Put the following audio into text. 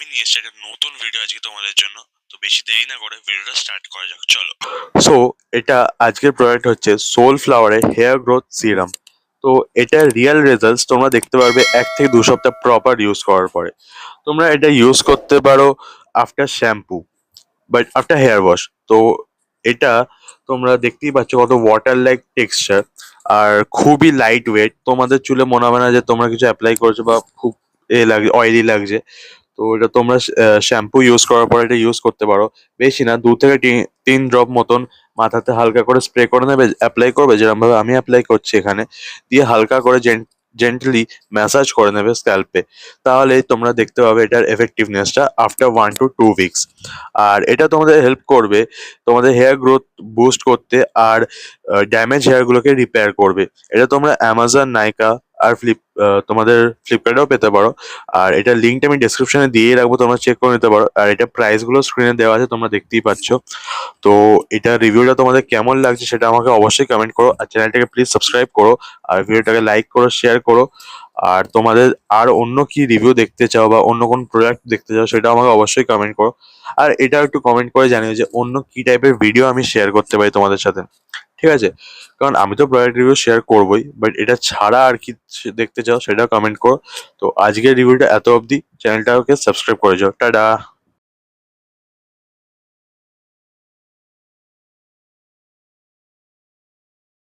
আমি নিয়ে এসেছি একটা নতুন ভিডিও আজকে তোমাদের জন্য। তো বেশি দেরি না করে ভিডিওটা স্টার্ট করা যাক, চলো। সো এটা আজকের প্রোডাক্ট হচ্ছে সোলফ্লাওয়ারের হেয়ার গ্রোথ সিরাম। তো এটার রিয়েল রেজাল্টস তোমরা দেখতে পারবে 1 থেকে 2 সপ্তাহ প্রপার ইউজ করার পরে। তোমরা এটা ইউজ করতে পারো after shampoo, but after hair wash. তো এটা তোমরা দেখতেই পাচ্ছ কত ওয়াটার লাইক টেক্সচার, আর খুবই লাইট ওয়েট। তোমাদের চুলে মনে হবে না যে তোমরা কিছু অ্যাপ্লাই করেছো বা খুব লাগে অয়েলি লাগছে। তো এটা তোমরা শ্যাম্পু ইউজ করার পর এটা ইউজ করতে পারো। বেশি না, 2 থেকে 3 ড্রপ মতন মাথাতে হালকা করে স্প্রে করে নেবে, অ্যাপ্লাই করবে যেরকম ভাবে আমি অ্যাপ্লাই করছি এখানে। দিয়ে হালকা করে জেন্টলি ম্যাসাজ করে নেবে স্ক্যাল্পে। তাহলে তোমরা দেখতে পাবে এটার এফেক্টিভনেসটা আফটার 1 to 2 উইকস। আর এটা তোমাদের হেল্প করবে তোমাদের হেয়ার গ্রোথ বুস্ট করতে, আর ড্যামেজ হেয়ারগুলোকে রিপেয়ার করবে। এটা তোমরা অ্যামাজন, নাইকা আর তোমাদের ফ্লিপকার্টেও পেতে পারো। আর এটার লিঙ্কটা আমি ডেসক্রিপশনে দিয়ে রাখবো, তোমরা চেক করে নিতে পারো। আর এটা প্রাইসগুলো স্ক্রিনে দেওয়া আছে, তোমরা দেখতেই পাচ্ছ। তো এটা রিভিউটা তোমাদের কেমন লাগছে সেটা আমাকে অবশ্যই কমেন্ট করো, আর চ্যানেলটাকে প্লিজ সাবস্ক্রাইব করো, আর ভিডিওটাকে লাইক করো, শেয়ার করো। আর তোমাদের আর অন্য কি রিভিউ দেখতে চাও বা অন্য কোন প্রোডাক্ট দেখতে চাও সেটা আমাকে অবশ্যই কমেন্ট করো। আর এটা একটু কমেন্ট করে জানিও যে অন্য কি টাইপের ভিডিও আমি শেয়ার করতে পারি তোমাদের সাথে, ঠিক আছে? কারণ আমি তো প্রোডাক্ট রিভিউ শেয়ার করবোই, বাট এটা ছাড়া আর কি দেখতে চাও সেটাও কমেন্ট করো। তো আজকের রিভিউটা এত অবধি, চ্যানেলটাকে সাবস্ক্রাইব করে যাও। টাটা।